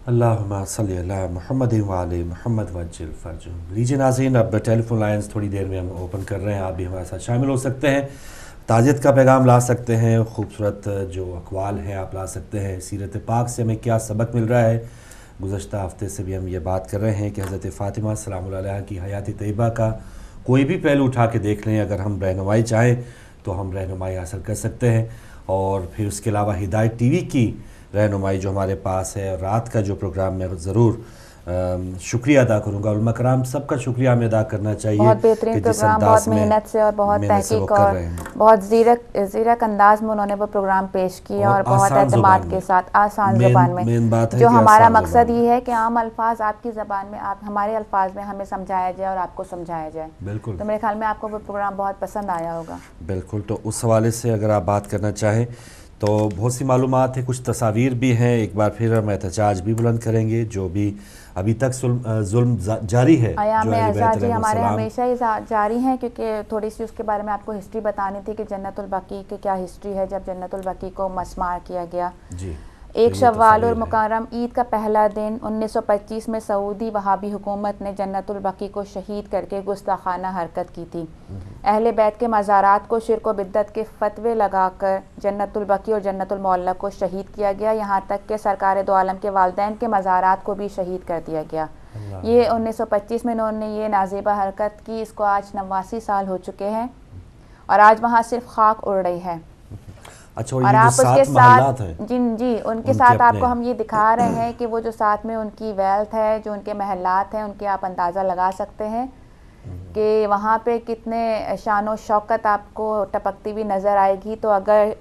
اللہم صلی علی محمد وعلی محمد وجل فرجہم۔ لیجیے ناظرین، اب ٹیلی فون لائنز تھوڑی دیر میں ہم اوپن کر رہے ہیں، آپ بھی ہمارے ساتھ شامل ہو سکتے ہیں، تعزیت کا پیغام لا سکتے ہیں، خوبصورت جو اقوال ہیں آپ لا سکتے ہیں، سیرت پاک سے ہمیں کیا سبق مل رہا ہے۔ گزشتہ ہفتے سے بھی ہم یہ بات کر رہے ہیں کہ حضرت فاطمہ سلام اللہ علیہا کی حیات طیبہ کا کوئی بھی پہلو اٹھا کے دیکھ لیں، اگر ہم رہنمائی چاہیں تو ہم رہنمائی حاصل کر سکتے ہیں۔ اور پھر اس کے علاوہ ہدایت ٹی وی کی رہنمائی جو ہمارے پاس ہے، رات کا جو پروگرام میں ضرور شکریہ ادا کروں گا، علماء کرام سب کا شکریہ ہمیں ادا کرنا چاہیے بہت بہترین کہ جس پروگرام، انداز بہت محنت سے اور بہت تحقیق کر اور رہے ہیں، بہت زیرک انداز میں انہوں نے وہ پروگرام پیش کیا اور بہت آسان اعتماد زبان کے میں، ساتھ آسان زبان میں، مین بات ہے جو کہ ہمارا آسان مقصد زبان یہ ہے کہ عام الفاظ آپ کی زبان میں، آپ ہمارے الفاظ میں ہمیں سمجھایا جائے اور آپ کو سمجھایا جائے۔ بالکل تو میرے خیال میں آپ کو وہ پروگرام بہت پسند آیا ہوگا۔ بالکل، تو اس حوالے سے اگر آپ بات کرنا چاہیں تو بہت سی معلومات ہیں، کچھ تصاویر بھی ہیں، ایک بار پھر ہم احتجاج بھی بلند کریں گے، جو بھی ابھی تک ظلم جاری ہے ایام جو اہل بیت اعزاز علیہ ہمارے السلام۔ ہمیشہ ہی جاری ہیں، کیونکہ تھوڑی سی اس کے بارے میں آپ کو ہسٹری بتانی تھی کہ جنت البقیع کی کیا ہسٹری ہے جب جنت البقیع کو مسمار کیا گیا۔ جی، ایک تو یہ شوال اور تصاویر ہے۔ مکرم عید کا پہلا دن 1925 میں سعودی وہابی حکومت نے جنت البقیع کو شہید کر کے گستاخانہ حرکت کی تھی۔ اہل بیت کے مزارات کو شرک و بدعت کے فتوے لگا کر جنت البقیع اور جنت المعلی کو شہید کیا گیا، یہاں تک کہ سرکار دو عالم کے والدین کے مزارات کو بھی شہید کر دیا گیا۔ یہ 1925 میں انہوں نے یہ نازیبہ حرکت کی، اس کو آج 89 سال ہو چکے ہیں اور آج وہاں صرف خاک اڑ رہی ہے۔ اچھا، اور یہ جو آپ اس کے 7 محلات ہیں ساتھ جی ان کے ساتھ آپ کو ہم یہ دکھا رہے ہیں کہ وہ جو ساتھ میں ان کی ویلتھ ہے، جو ان کے محلات ہیں، ان کے آپ اندازہ لگا سکتے ہیں کہ وہاں پہ کتنے شان و شوکت آپ کو ٹپکتی ہوئی نظر آئے گی۔ تو اگر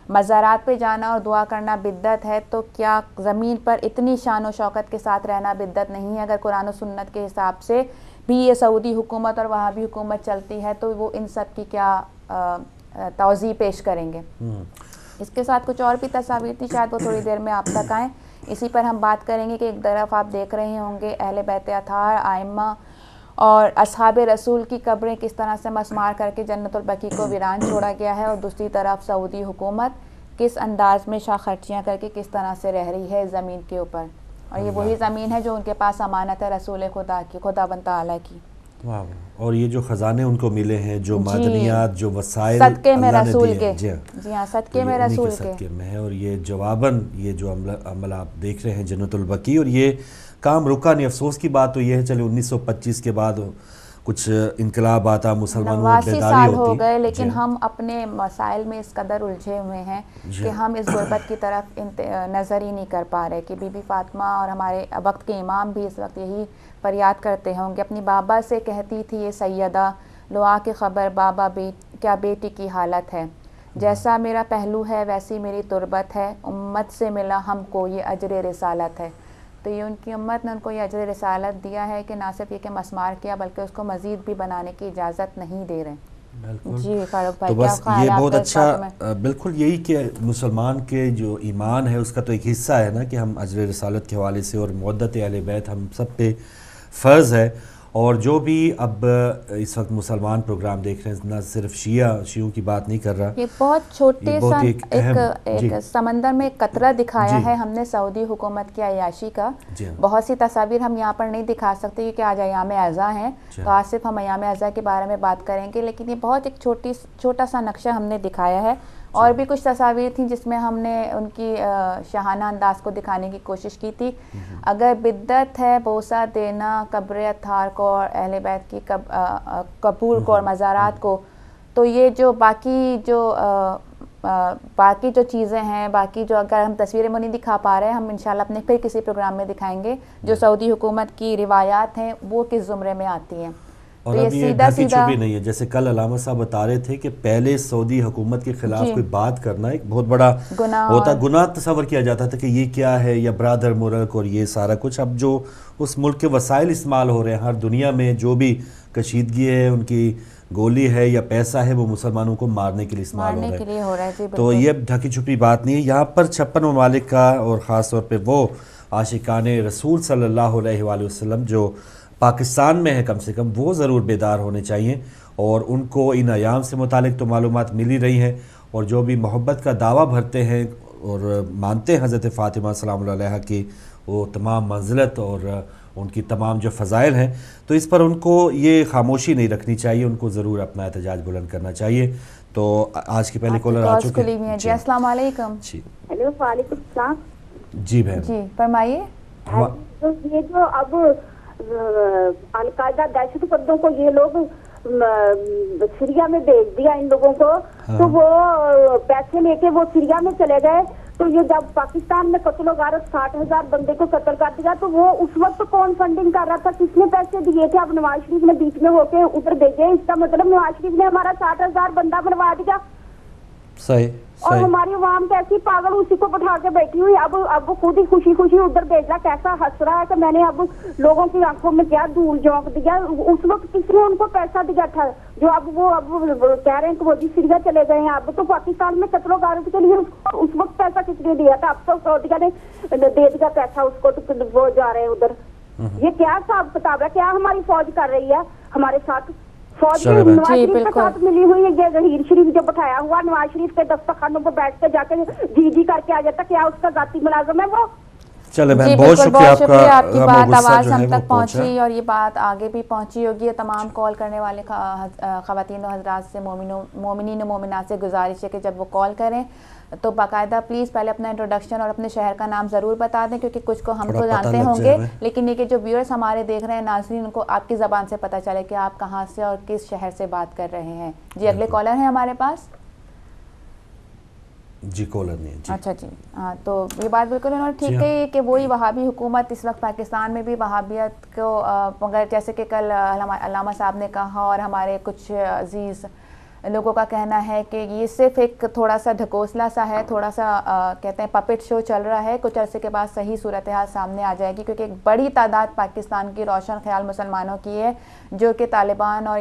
مزارات پہ جانا اور دعا کرنا بدعت ہے تو کیا زمین پر اتنی شان و شوکت کے ساتھ رہنا بدعت نہیں ہے؟ اگر قرآن و سنت کے حساب سے بھی یہ سعودی حکومت اور وہابی حکومت چلتی ہے تو وہ ان سب کی کیا توضیح پیش کریں گے۔ اس کے ساتھ کچھ اور بھی تصاویر تھی، شاید وہ تھوڑی دیر میں آپ تک آئیں، اسی پر ہم بات کریں گے کہ ایک طرف آپ دیکھ رہے ہوں گے اہل بیت اطہار، ائمہ اور اصحاب رسول کی قبریں کس طرح سے مسمار کر کے جنت البقیع کو ویران چھوڑا گیا ہے، اور دوسری طرف سعودی حکومت کس انداز میں شاہ خرچیاں کر کے کس طرح سے رہ رہی ہے زمین کے اوپر، اور یہ وہی زمین ہے جو ان کے پاس امانت ہے رسول خدا کی، خداوند تعالیٰ کی۔ اور یہ جو خزانے ان کو ملے ہیں، جو معدنیات، جو وسائل صدقے میں اللہ نے رسول دیے کے، ہیں، جی ہاں تو صدقے یہ میں انہی رسول کے کے۔ صدقے میں ہے، اور یہ جواباً یہ جو عمل آپ دیکھ رہے ہیں جنت البقیع، اور یہ کام رکا نہیں۔ افسوس کی بات تو یہ ہے، چلے 1925 کے بعد کچھ انقلاب آتا، مسلمانوں میں 89 بیداری سال ہوتی، ہو گئے، لیکن ہم اپنے مسائل میں اس قدر الجھے ہوئے ہیں کہ ہم اس غربت کی طرف نظر ہی نہیں کر پا رہے کہ بی بی فاطمہ اور ہمارے وقت کے امام بھی اس وقت یہی فریاد کرتے ہوں گے۔ اپنی بابا سے کہتی تھی یہ سیدہ، لو آ کے خبر بابا کیا بیٹی کی حالت ہے، جیسا میرا پہلو ہے ویسی میری تربت ہے، امت سے ملا ہم کو یہ اجر رسالت ہے۔ تو یہ ان کی امت نے ان کو یہ اجر رسالت دیا ہے کہ نہ صرف یہ کہ مسمار کیا بلکہ اس کو مزید بھی بنانے کی اجازت نہیں دے رہے۔ بالکل، جی فاروق تو بھائی کیا بس خیال یہ ہے آپ بہت کا اس بات میں؟ اچھا، بالکل یہی کہ مسلمان کے جو ایمان ہے اس کا تو ایک حصہ ہے نا کہ ہم اجر رسالت کے حوالے سے اور مودت اہل بیت ہم سب پہ فرض ہے۔ اور جو بھی اب اس وقت مسلمان پروگرام دیکھ رہے ہیں، نہ صرف شیعوں کی بات نہیں کر رہا، یہ بہت چھوٹے سا ایک ایک سمندر میں ایک قطرہ دکھایا جی ہے ہم نے سعودی حکومت کی عیاشی کا۔ جی بہت سی تصاویر ہم یہاں پر نہیں دکھا سکتے کیونکہ آج ایام اعزاں ہیں، تو آج صرف ہم ایام اعزاں کے بارے میں بات کریں گے، لیکن یہ بہت ایک چھوٹا سا نقشہ ہم نے دکھایا ہے۔ اور بھی کچھ تصاویر تھیں جس میں ہم نے ان کی شاہانہ انداز کو دکھانے کی کوشش کی تھی۔ اگر بدعت ہے بوسہ دینا قبر اطہار کو اور اہل بیت کی قبور کو اور مزارات کو، تو یہ جو باقی جو چیزیں ہیں، باقی جو اگر ہم تصویریں میں نہیں دکھا پا رہے ہیں، ہم انشاءاللہ اپنے پھر کسی پروگرام میں دکھائیں گے جو سعودی حکومت کی روایات ہیں وہ کس زمرے میں آتی ہیں۔ اور اب یہ ڈھکی چھپی نہیں ہے، جیسے کل علامہ صاحب بتا رہے تھے کہ پہلے سعودی حکومت کے خلاف کوئی بات کرنا ایک بہت بڑا ہوتا، گناہ تصور کیا جاتا تھا کہ یہ کیا ہے، یا برادر ملک اور یہ سارا کچھ۔ اب جو اس ملک کے وسائل استعمال ہو رہے ہیں، ہر دنیا میں جو بھی کشیدگی ہے، ان کی گولی ہے یا پیسہ ہے، وہ مسلمانوں کو مارنے کے لیے استعمال ہو رہا ہے۔ تو یہ ڈھکی چھپی بات نہیں ہے، یہاں پر 56 ممالک کا اور خاص طور پہ وہ عاشقان رسول صلی اللہ علیہ وآلہ وسلم جو پاکستان میں ہے، کم سے کم وہ ضرور بیدار ہونے چاہیے، اور ان کو ان ایام سے متعلق تو معلومات مل ہی رہی ہیں، اور جو بھی محبت کا دعویٰ بھرتے ہیں اور مانتے ہیں حضرت فاطمہ سلام اللہ علیہا کی وہ تمام منزلت اور ان کی تمام جو فضائل ہیں، تو اس پر ان کو یہ خاموشی نہیں رکھنی چاہیے، ان کو ضرور اپنا احتجاج بلند کرنا چاہیے۔ تو آج کی پہلے کالر آ چکے ہیں جی، السلام علیکم۔ جی ہیلو، وعلیکم السلام۔ جی بہن، جی فرمائیے۔ یہ جو اب القاعدہ دہشت گردوں کو یہ لوگ سیریا میں بھیج دیا ان لوگوں کو، تو وہ پیسے لے کے وہ سیریا میں چلے گئے، تو یہ جب پاکستان میں قتل و غارت 60,000 بندے کو قتل کر دیا، تو وہ اس وقت کون فنڈنگ کر رہا تھا، کس نے پیسے دیے تھے؟ اب نواز شریف نے بیچ میں ہو کے ادھر بھیجے، اس کا مطلب نواز شریف نے ہمارا 60,000 بندہ مروا دیا۔ صحیح اور ہماری عوام کیسی پاگل اسی کو بٹھا کے بیٹھی ہوئی، اب خود ہی خوشی خوشی ادھر بھیج رہا، کیسا ہنس رہا ہے کہ میں نے اب لوگوں کی آنکھوں میں کیا دھول جھونک دیا۔ اس وقت کس نے ان کو پیسہ دیا تھا جو اب کہہ رہے ہیں کہ وہ جی سیریا چلے گئے ہیں؟ اب تو پاکستان میں قتل و غارت کے لیے اس وقت پیسہ کس نے دیا تھا؟ اب تو سعودیہ نے دے دیا پیسہ اس کو، تو وہ جا رہے ہیں ادھر۔ یہ کیا حساب کتاب ہے؟ کیا ہماری فوج کر رہی ہے ہمارے ساتھ؟ فوج میں نواز شریف کے ساتھ ملی ہوئی ہے، یہ ظہیر شریف جو بٹھایا ہوا نواز شریف کے دسترخوانوں پر بیٹھ کے جا کے جی کر کے آ جاتا، کیا اس کا ذاتی ملازم ہے وہ؟ چلے بہن، بہت شکریہ، آپ کی بات آواز ہم تک پہنچی اور یہ بات آگے بھی پہنچی ہوگی۔ تمام کال کرنے والے خواتین و حضرات سے، مومنین و مومنات سے گزارش ہے کہ جب وہ کال کریں تو باقاعدہ پلیز پہلے اپنا انٹروڈکشن اور اپنے شہر کا نام ضرور بتا دیں، کیونکہ کچھ کو ہم تو جانتے ہوں گے، لیکن یہ کہ جو ویورز ہمارے دیکھ رہے ہیں ناظرین، ان کو آپ کی زبان سے پتہ چلے کہ آپ کہاں سے اور کس شہر سے بات کر رہے ہیں۔ جی اگلے کالر ہیں ہمارے پاس۔ جی کالر نہیں ہے۔ اچھا جی، ہاں تو یہ بات بالکل انہوں نے ٹھیک کہی کہ وہی وہابی حکومت اس وقت پاکستان میں بھی وہابیت کو، مگر جیسے کہ کل علامہ صاحب نے کہا اور ہمارے کچھ عزیز لوگوں کا کہنا ہے کہ یہ صرف ایک تھوڑا سا ڈھکوسلا سا ہے، تھوڑا سا کہتے ہیں پپٹ شو چل رہا ہے، کچھ عرصے کے بعد صحیح صورتحال سامنے آ جائے گی، کیونکہ ایک بڑی تعداد پاکستان کی روشن خیال مسلمانوں کی ہے جو کہ طالبان اور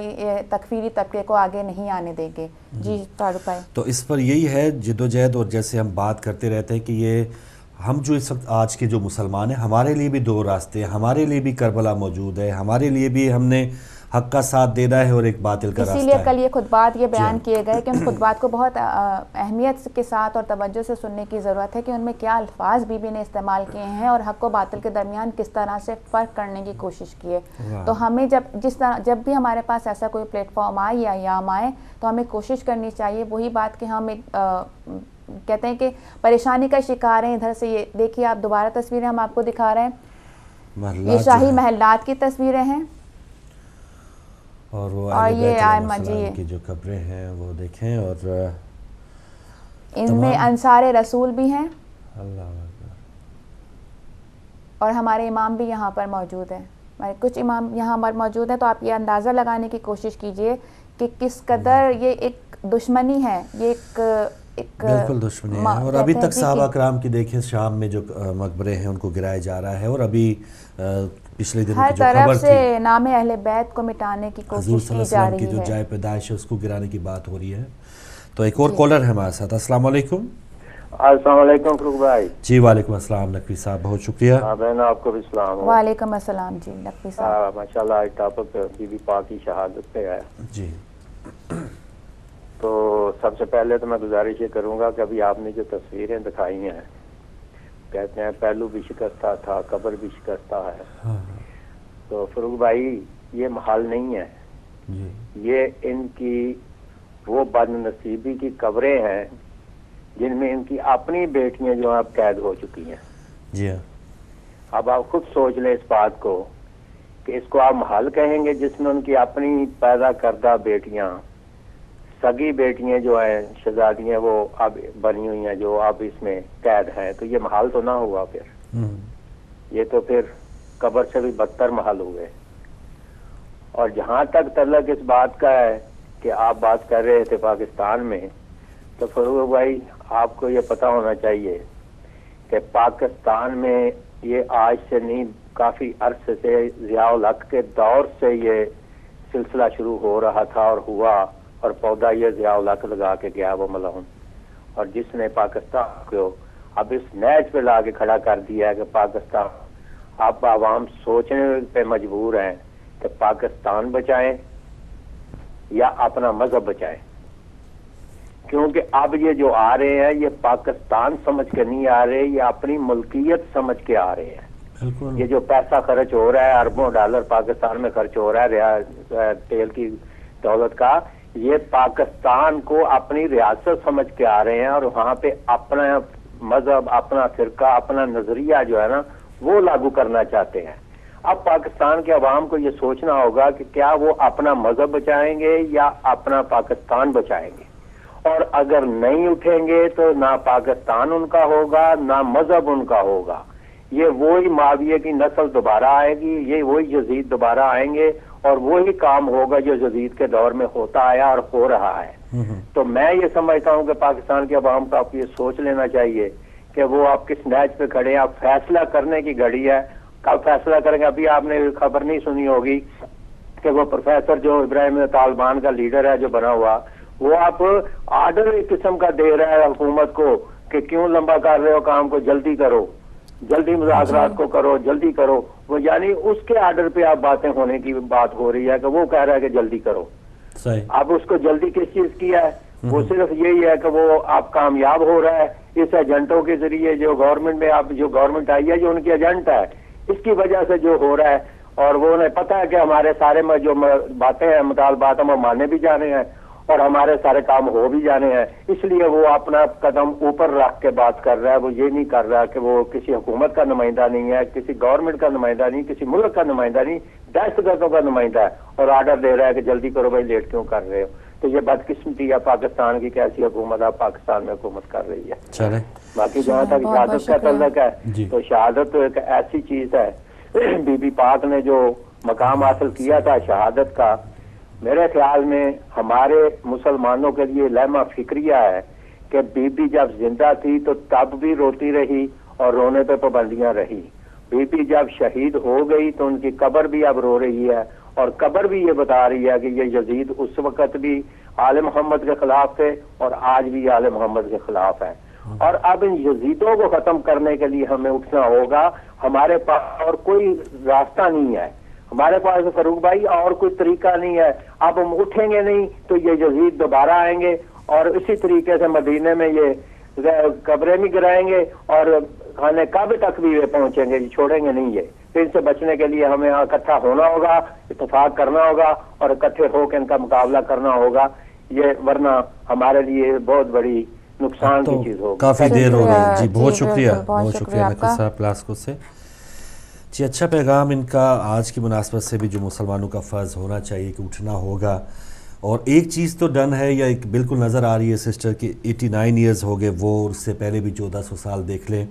تکفیری طبقے کو آگے نہیں آنے دیں گے۔ جی فاروق بھائی، تو اس پر یہی ہے جدوجہد، اور جیسے ہم بات کرتے رہتے ہیں کہ یہ ہم جو اس وقت آج کے جو مسلمان ہیں، ہمارے لیے بھی دو راستے ہیں، ہمارے لیے بھی کربلا موجود ہے، ہمارے لیے بھی ہم نے حق کا ساتھ دینا ہے اور ایک باطل کا راستہ ہے۔ اسی لیے کل یہ خطبات یہ بیان کیے گئے کہ ان خطبات کو بہت اہمیت کے ساتھ اور توجہ سے سننے کی ضرورت ہے کہ ان میں کیا الفاظ بی بی نے استعمال کیے ہیں اور حق و باطل کے درمیان کس طرح سے فرق کرنے کی کوشش کی ہے۔ تو ہمیں جب بھی ہمارے پاس ایسا کوئی پلیٹ فارم آئے یا ایام آئے تو ہمیں کوشش کرنی چاہیے وہی بات کہ ہم کہتے ہیں کہ پریشانی کا شکار ہیں۔ ادھر سے یہ دیکھیے آپ دوبارہ تصویریں ہم آپ کو دکھا رہے ہیں، یہ شاہی محلات کی تصویریں ہیں، اور وہ اہل بیت علیہ السلام کی جو قبریں ہیں وہ دیکھیں، اور ان میں انصار رسول بھی ہیں، اللہ اکبر، اور ہمارے امام بھی یہاں پر موجود ہیں، ہمارے کچھ امام یہاں پر موجود ہیں۔ تو آپ یہ اندازہ لگانے کی کوشش کیجئے کہ کس قدر یہ ایک دشمنی ہے، یہ ایک بالکل دشمنی ہے۔ اور ابھی تک صحابہ کرام کی دیکھیں شام میں جو مقبرے ہیں ان کو گرایا جا رہا ہے، اور ابھی پچھلے دنوں کی جو خبر تھی ہر طرف سے نام اہل بیت کو مٹانے کی کوشش کی جا رہی ہے، جو جائے پیدائش ہے اس کو گرانے کی بات ہو رہی ہے۔ تو ایک اور کالر ہے ہمارے ساتھ۔ السلام علیکم۔ السلام علیکم فروغ بھائی۔ جی وعلیکم السلام نقوی صاحب، بہت شکریہ۔ بہن آپ کو بھی السلام۔ وعلیکم السلام جی نقوی صاحب۔ ماشاءاللہ آج ٹاپک بی بی پاک کی شہادت پہ ہے۔ جی تو سب سے پہلے تو میں گزارش یہ کروں گا کہ ابھی آپ نے جو تصویریں دکھائی ہیں، کہتے ہیں پہلو بھی شکستہ تھا، قبر بھی شکستہ ہے، تو فروغ بھائی یہ محال نہیں ہے، یہ ان کی وہ بد نصیبی کی قبریں ہیں جن میں ان کی اپنی بیٹیاں جو ہیں اب قید ہو چکی ہیں۔ جی اب آپ خود سوچ لیں اس بات کو کہ اس کو آپ محال کہیں گے جس میں ان کی اپنی پیدا کردہ بیٹیاں، سگی بیٹیاں جو ہیں شہزادیاں وہ اب بنی ہوئی ہیں جو اب اس میں قید ہیں، تو یہ محال تو نہ ہوا، پھر یہ تو پھر قبر سے بھی بدتر محل ہوئے۔ اور جہاں تک تعلق اس بات کا ہے کہ آپ بات کر رہے تھے پاکستان میں، تو فروغ بھائی آپ کو یہ پتہ ہونا چاہیے کہ پاکستان میں یہ آج سے نہیں کافی عرصے سے ضیاء الحق کے دور سے یہ سلسلہ شروع ہو رہا تھا اور ہوا، اور پودا یہ ضیاء الحق لگا کے گیا وہ ملعون، اور جس نے پاکستان کو اب اس نیچ پہ لا کے کھڑا کر دیا ہے کہ پاکستان، اب عوام سوچنے پہ مجبور ہیں کہ پاکستان بچائیں یا اپنا مذہب بچائیں، کیونکہ اب یہ جو آ رہے ہیں یہ پاکستان سمجھ کے نہیں آ رہے، یہ اپنی ملکیت سمجھ کے آ رہے ہیں۔ یہ جو پیسہ خرچ ہو رہا ہے، اربوں ڈالر پاکستان میں خرچ ہو رہا ہے تیل کی دولت کا، یہ پاکستان کو اپنی ریاست سمجھ کے آ رہے ہیں اور وہاں پہ اپنا مذہب، اپنا فرقہ، اپنا نظریہ جو ہے نا وہ لاگو کرنا چاہتے ہیں۔ اب پاکستان کے عوام کو یہ سوچنا ہوگا کہ کیا وہ اپنا مذہب بچائیں گے یا اپنا پاکستان بچائیں گے، اور اگر نہیں اٹھیں گے تو نہ پاکستان ان کا ہوگا نہ مذہب ان کا ہوگا۔ یہ وہی معاویہ کی نسل دوبارہ آئے گی، یہ وہی یزید دوبارہ آئیں گے اور وہی کام ہوگا جو یزید کے دور میں ہوتا آیا اور ہو رہا ہے۔ تو میں یہ سمجھتا ہوں کہ پاکستان کے عوام کو آپ یہ سوچ لینا چاہیے کہ وہ آپ کس نیچ پہ کھڑے ہیں۔ آپ فیصلہ کرنے کی گھڑی ہے، کب فیصلہ کریں گے؟ ابھی آپ نے خبر نہیں سنی ہوگی کہ وہ پروفیسر جو ابراہیم طالبان کا لیڈر ہے جو بنا ہوا، وہ آپ آرڈر ایک قسم کا دے رہا ہے حکومت کو کہ کیوں لمبا کر رہے ہو کام کو، جلدی کرو، جلدی مذاکرات کو کرو، جلدی کرو۔ وہ یعنی اس کے آرڈر پہ آپ باتیں ہونے کی بات ہو رہی ہے کہ وہ کہہ رہا ہے کہ جلدی کرو۔ اب اس کو جلدی کس چیز کی ہے؟ وہ صرف یہی ہے کہ وہ آپ کامیاب ہو رہا ہے اس ایجنٹوں کے ذریعے، جو گورنمنٹ میں اب جو گورنمنٹ آئی ہے جو ان کی ایجنٹ ہے، اس کی وجہ سے جو ہو رہا ہے۔ اور وہ انہیں پتا ہے کہ ہمارے سارے جو باتیں ہیں، مطالبات ہم مانے بھی جانے ہیں اور ہمارے سارے کام ہو بھی جانے ہیں، اس لیے وہ اپنا قدم اوپر رکھ کے بات کر رہا ہے۔ وہ یہ نہیں کر رہا کہ وہ کسی حکومت کا نمائندہ نہیں ہے، کسی گورنمنٹ کا نمائندہ نہیں، کسی ملک کا نمائندہ نہیں، دہشت گردوں کا نمائندہ ہے، اور آرڈر دے رہا ہے کہ جلدی کرو بھائی، لیٹ کیوں کر رہے ہو؟ تو یہ بدقسمتی ہے پاکستان کی، کیسی حکومت آپ پاکستان میں حکومت کر رہی ہے۔ باقی جہاں تک شہادت کا تعلق ہے تو شہادت تو ایک ایسی چیز ہے، بی بی پاک نے جو مقام حاصل کیا تھا شہادت کا، میرے خیال میں ہمارے مسلمانوں کے لیے لمحہ فکریہ ہے کہ بی بی جب زندہ تھی تو تب بھی روتی رہی اور رونے پہ پابندیاں رہی، بی بی جب شہید ہو گئی تو ان کی قبر بھی اب رو رہی ہے، اور قبر بھی یہ بتا رہی ہے کہ یہ یزید اس وقت بھی آل محمد کے خلاف تھے اور آج بھی آل محمد کے خلاف ہے۔ اور اب ان یزیدوں کو ختم کرنے کے لیے ہمیں اٹھنا ہوگا، ہمارے پاس اور کوئی راستہ نہیں ہے، ہمارے پاس فاروق بھائی اور کوئی طریقہ نہیں ہے۔ اب ہم اٹھیں گے نہیں تو یہ یزید دوبارہ آئیں گے اور اسی طریقے سے مدینے میں یہ قبریں بھی گرائیں گے اور خانے کعبے تک بھی یہ پہنچیں گے، چھوڑیں گے نہیں۔ یہ پھر ان سے بچنے کے لیے ہمیں اکٹھا ہونا ہوگا، اتفاق کرنا ہوگا اور اکٹھے ہو کے ان کا مقابلہ کرنا ہوگا، یہ ورنہ ہمارے لیے بہت بڑی نقصان کی چیز ہوگی۔ کافی دیر ہو گئی جی، بہت شکریہ، بہت شکریہ نقی صاحب پلاسکو سے جی۔ اچھا پیغام ان کا آج کی مناسبت سے بھی، جو مسلمانوں کا فرض ہونا چاہیے کہ اٹھنا ہوگا۔ اور ایک چیز تو ڈن ہے یا ایک بالکل نظر آ رہی ہے سسٹر کہ 89 ایئرز ہو گئے، وہ اس سے پہلے بھی 1400 سال دیکھ لیں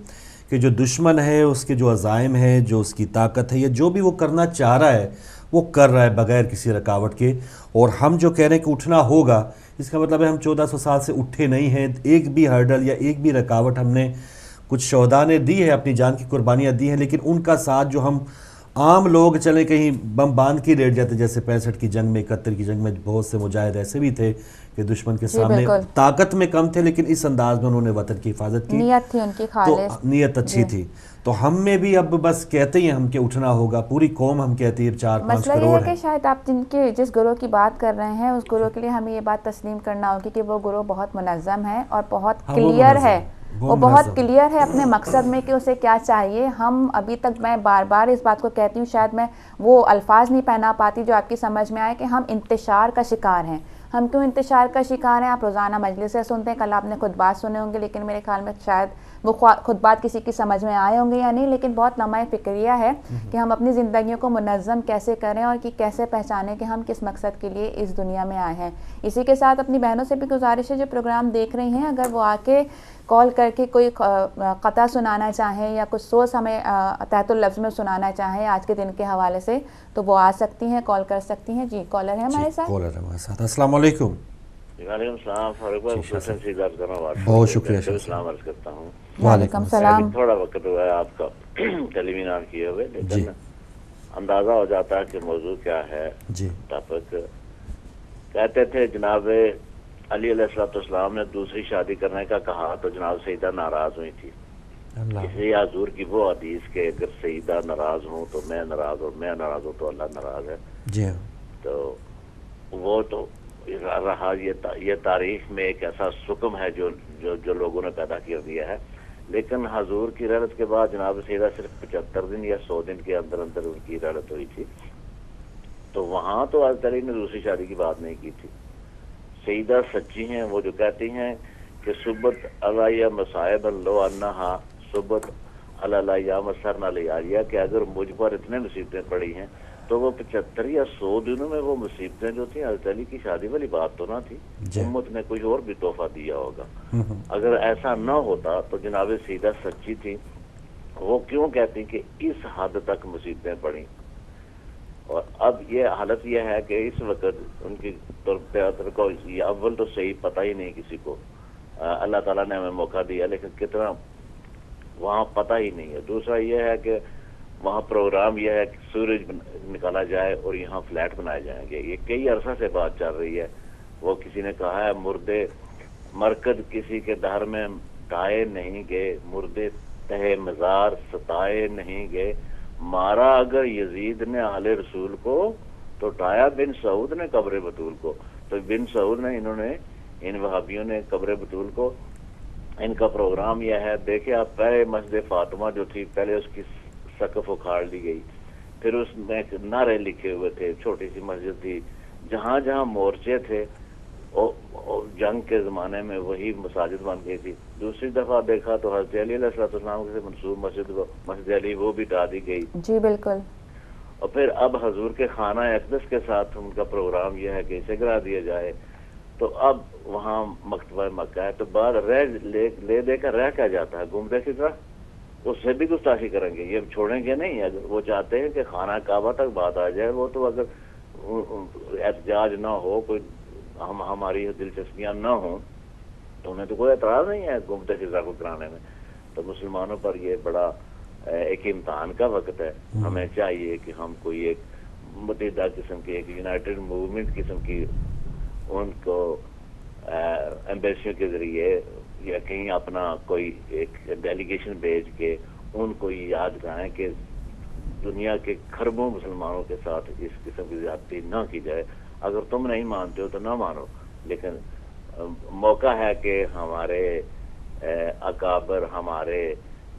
کہ جو دشمن ہے اس کے جو عزائم ہیں، جو اس کی طاقت ہے یا جو بھی وہ کرنا چاہ رہا ہے وہ کر رہا ہے بغیر کسی رکاوٹ کے۔ اور ہم جو کہہ رہے ہیں کہ اٹھنا ہوگا، اس کا مطلب ہے ہم 1400 سال سے اٹھے نہیں ہیں۔ ایک بھی ہرڈل یا ایک بھی رکاوٹ ہم نے، کچھ شہداء نے دی ہے، اپنی جان کی قربانیاں دی ہیں، لیکن ان کا ساتھ جو ہم عام لوگ چلیں کہیں بم باندھ کے لیٹ جاتے، جیسے 65 کی جنگ میں، 71 کی جنگ میں بہت سے مجاہد ایسے بھی تھے کہ دشمن کے سامنے طاقت میں کم تھے لیکن اس انداز میں انہوں نے وطن کی حفاظت کی، نیت تھی ان کی خالص، تو نیت اچھی تھی۔ تو ہم میں بھی اب بس کہتے ہیں ہم کہ اٹھنا ہوگا، پوری قوم ہم کہتی ہے 4-5 کروڑ مسئلہ یہ ہے کہ شاید آپ جس گروہ کی بات کر رہے ہیں اس گروہ کے لیے ہمیں یہ بات تسلیم کرنا ہوگی کہ وہ گروہ بہت منظم ہے اور بہت کلیئر ہے، وہ بہت کلیئر ہے اپنے مقصد میں کہ اسے کیا چاہیے۔ ہم ابھی تک، میں بار بار اس بات کو کہتی ہوں، شاید میں وہ الفاظ نہیں پہنا پاتی جو آپ کی سمجھ میں آئے کہ ہم انتشار کا شکار ہیں۔ ہم کیوں انتشار کا شکار ہیں؟ آپ روزانہ مجلس سے سنتے ہیں، کل آپ نے خطبات سنے ہوں گے، لیکن میرے خیال میں شاید وہ خطبات کسی کی سمجھ میں آئے ہوں گے یا نہیں، لیکن بہت لمحہ فکریہ ہے کہ ہم اپنی زندگیوں کو منظم کیسے کریں اور کہ کیسے پہچانیں کہ ہم کس مقصد کے لیے اس دنیا میں آئے ہیں۔ اسی کے ساتھ اپنی بہنوں سے بھی گزارش ہے جو پروگرام دیکھ رہی ہیں، اگر وہ آ کے کال کر کے کوئی قطع سنانا چاہیں یا کچھ سوچ ہمیں تحت اللفظ میں سنانا چاہیں آج کے دن کے حوالے سے، تو وہ آ سکتی ہیں، کال کر سکتی ہیں۔ جی کالر ہے ہمارے ساتھ۔ کالر ہمارے ساتھ۔ السلام علیکم۔ وعلیکم السلام، فاروق بھائی بہت شکریہ، السلام عرض کرتا ہوں۔ وعلیکم السلام۔ تھوڑا وقت ہوا ہے آپ کا ٹیلیویژن کیے ہوئے، لیکن اندازہ ہو جاتا ہے کہ موضوع کیا ہے۔ جی ٹاپک کہتے تھے جناب علی علیہ السلام نے دوسری شادی کرنے کا کہا تو جناب سیدہ ناراض ہوئی تھی، اس لیے حضور کی وہ حدیث کہ اگر سیدہ ناراض ہوں تو میں ناراض اور میں ناراض ہوں تو اللہ ناراض ہے۔ جی تو وہ تو رہا، یہ تاریخ میں ایک ایسا حکم ہے جو لوگوں نے پیدا کر دیا ہے لیکن حضور کی رحلت کے بعد جناب سیدہ صرف 75 دن یا 100 دن کے اندر اندر ان کی رحلت ہوئی تھی. تو وہاں تو حضرت علی نے دوسری شادی کی بات نہیں کی تھی. سیدہ سچی ہیں وہ جو کہتی ہیں کہ صبت علیہ مصائب لو انہا صبت علیہ مسرنا لیالیہ، کہ اگر مجھ پر اتنے مصیبتیں پڑی ہیں تو وہ 75 یا 100 دنوں میں وہ مصیبتیں جو تھیں، حضرت علی کی شادی والی بات تو نہ تھی. امت نے کچھ اور بھی تحفہ دیا ہوگا. اگر ایسا نہ ہوتا تو جناب سیدہ سچی تھی، وہ کیوں کہتی کہ اس حد تک مصیبتیں پڑیں. اور اب یہ حالت یہ ہے کہ اس وقت ان کی کو یہ اول تو صحیح پتہ ہی نہیں کسی کو. اللہ تعالیٰ نے ہمیں موقع دیا لیکن کتنا وہاں پتہ ہی نہیں ہے. دوسرا یہ ہے کہ وہاں پروگرام یہ ہے کہ سورج نکالا جائے اور یہاں فلیٹ بنائے جائیں گے. یہ کئی عرصہ سے بات چل رہی ہے. وہ کسی نے کہا ہے مردے مرکز کسی کے دھر میں ڈھائے نہیں گئے، مردے تہ مزار ستائے نہیں گئے. مارا اگر یزید نے اہل رسول کو تو ڈھایا بن سعود نے قبر بطول کو. تو بن سعود نے انہوں نے ان وہابیوں نے قبر بطول کو، ان کا پروگرام یہ ہے. دیکھیں آپ، پہلے مسجد فاطمہ جو تھی پہلے اس کی سقف اکھاڑ لی گئی، پھر اس میں نعرے لکھے ہوئے تھے. چھوٹی سی مسجد تھی، جہاں جہاں مورچے تھے جنگ کے زمانے میں وہی مساجد بن گئی تھی. دوسری دفعہ دیکھا تو حضرت علی علیہ السلام سے منسوب مسجد علی وہ بھی ڈھا دی گئی. جی بالکل. اور پھر اب حضور کے خانہ اقدس کے ساتھ ان کا پروگرام یہ ہے کہ اسے گرا دیا جائے. تو اب وہاں مکتبہ مکہ ہے تو بعد لے دے کر رہ کیا جاتا ہے گھومتے فکرہ. اس سے بھی گستاخی کریں گے، یہ چھوڑیں گے نہیں. اگر وہ چاہتے ہیں کہ خانہ کعبہ تک بات آ جائے، وہ تو اگر احتجاج نہ ہو، کوئی ہماری دلچسپیاں نہ ہوں تو انہیں تو کوئی اعتراض نہیں ہے گھومتے فکرہ کو کرانے میں. تو مسلمانوں پر یہ بڑا ایک امتحان کا وقت ہے. ہمیں چاہیے کہ ہم کوئی ایک متحدہ قسم کی، ایک یونائٹڈ موومنٹ قسم کی ان کو ایمبیسیوں کے ذریعے یا کہیں اپنا کوئی ایک ڈیلیگیشن بھیج کے ان کو یاد کرائیں کہ دنیا کے خربوں مسلمانوں کے ساتھ اس قسم کی زیادتی نہ کی جائے. اگر تم نہیں مانتے ہو تو نہ مانو، لیکن موقع ہے کہ ہمارے اکابر، ہمارے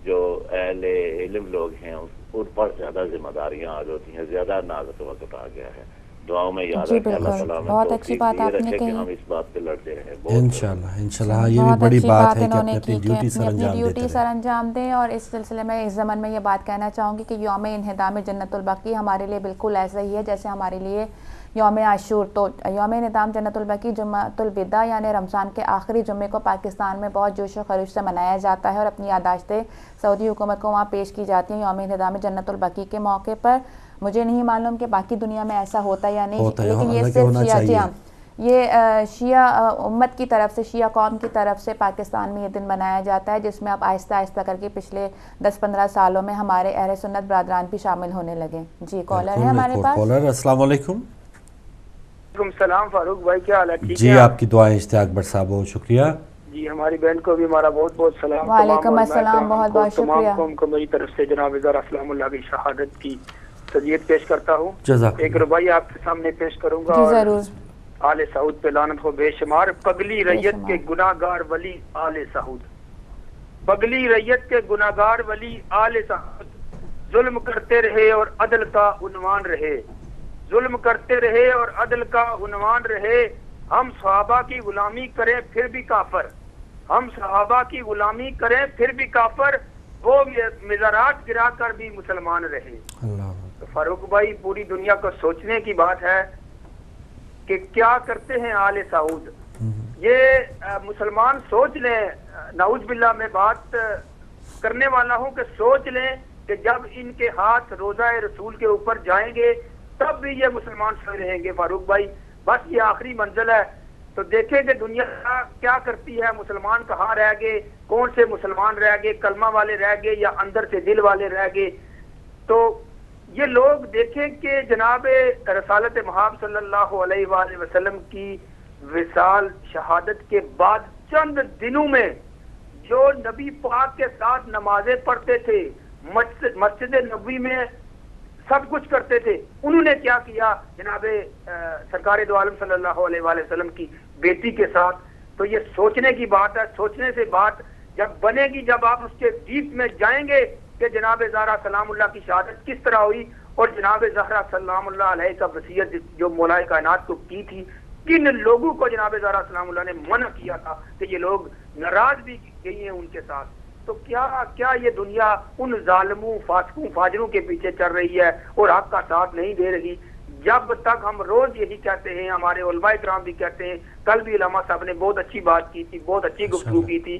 جو اہل علم لوگ ہیں ان پر زیادہ ذمہ داریاں آ جاتی ہیں. زیادہ نازک وقت آ گیا ہے. دعاؤں میں یاد رکھیں اللہ تعالیٰ میں بہت اچھی بات آپ نے کہی. ہم اس بات پہ لڑتے رہیں انشاءاللہ. یہ بھی بڑی بات ہے کہ اپنی ڈیوٹی سر انجام دیں. اور اس سلسلے میں اس زمن میں یہ بات کہنا چاہوں گی کہ یوم انہدام جنت البقیع ہمارے لیے بالکل ایسا ہی ہے جیسے ہمارے لیے یوم عاشور. تو یوم انہدام جنت البقیع جمعۃ الوداع یعنی رمضان کے آخری جمعے کو پاکستان میں بہت جوش و خروش سے منایا جاتا ہے اور اپنی یادداشتیں سعودی حکومت کو وہاں پیش کی جاتی ہیں یوم انہدام جنت البقیع کے موقع پر. مجھے نہیں معلوم کہ باقی دنیا میں ایسا ہوتا یا نہیں، لیکن یہ صرف شیعہ یہ شیعہ امت کی طرف سے، شیعہ قوم کی طرف سے پاکستان میں یہ دن منایا جاتا ہے، جس میں اب آہستہ آہستہ کر کے پچھلے 10-15 سالوں میں ہمارے اہل سنت برادران بھی شامل ہونے لگے. جی کالر ہے ہمارے پاس. السلام علیکم. وعلیکم السلام فاروق بھائی، کیا حال ہے؟ ٹھیک جی آپ کی دعائیں اشتیاق بٹ صاحب، بہت شکریہ. جی ہماری بہن کو بھی ہمارا بہت بہت سلام. وعلیکم السلام، بہت بہت شکریہ. تمام قوم کو میری طرف سے جناب اظہار اسلام اللہ کی شہادت کی تعزیت پیش کرتا ہوں. ایک ربائی آپ کے سامنے پیش کروں گا. جی ضرور. آل سعود پہ لعنت ہو بے شمار. پگلی ریت کے گناہگار ولی آل سعود، پگلی ریت کے گناہگار ولی آل سعود. ظلم کرتے رہے اور عدل کا عنوان رہے، ظلم کرتے رہے اور عدل کا عنوان رہے. ہم صحابہ کی غلامی کریں پھر بھی کافر، ہم صحابہ کی غلامی کریں پھر بھی کافر، وہ مزارات گرا کر بھی مسلمان رہے. تو فاروق بھائی پوری دنیا کو سوچنے کی بات ہے کہ کیا کرتے ہیں آل سعود. یہ مسلمان سوچ لیں، نعوذ باللہ میں بات کرنے والا ہوں کہ سوچ لیں کہ جب ان کے ہاتھ روزہ رسول کے اوپر جائیں گے تب بھی یہ مسلمان سوئے رہیں گے. فاروق بھائی بس یہ آخری منزل ہے. تو دیکھیں کہ دنیا کیا کرتی ہے، مسلمان کہاں رہ گئے، کون سے مسلمان رہ گئے، کلمہ والے رہ گئے یا اندر سے دل والے رہ گئے. تو یہ لوگ دیکھیں کہ جناب رسالت محاب صلی اللہ علیہ وآلہ وسلم کی وصال شہادت کے بعد چند دنوں میں جو نبی پاک کے ساتھ نمازیں پڑھتے تھے، مسجد نبوی میں سب کچھ کرتے تھے، انہوں نے کیا کیا جناب سرکار دو عالم صلی اللہ علیہ وآلہ وسلم کی بیٹی کے ساتھ. تو یہ سوچنے کی بات ہے. سوچنے سے بات جب بنے گی، جب آپ اس کے ڈیپ میں جائیں گے کہ جناب زہرا سلام اللہ کی شہادت کس طرح ہوئی، اور جناب زہرا سلام اللہ علیہ کا وصیت جو مولا کائنات کو کی تھی، کن لوگوں کو جناب زہرا سلام اللہ نے منع کیا تھا کہ یہ لوگ ناراض بھی گئی ہیں ان کے ساتھ. تو کیا یہ دنیا ان ظالموں فاسقوں فاجروں کے پیچھے چل رہی ہے اور حق کا ساتھ نہیں دے رہی؟ جب تک ہم روز یہی کہتے ہیں، ہمارے علماء کرام بھی کہتے ہیں، کل بھی علماء صاحب نے بہت اچھی بات کی تھی، بہت اچھی گفتگو کی تھی،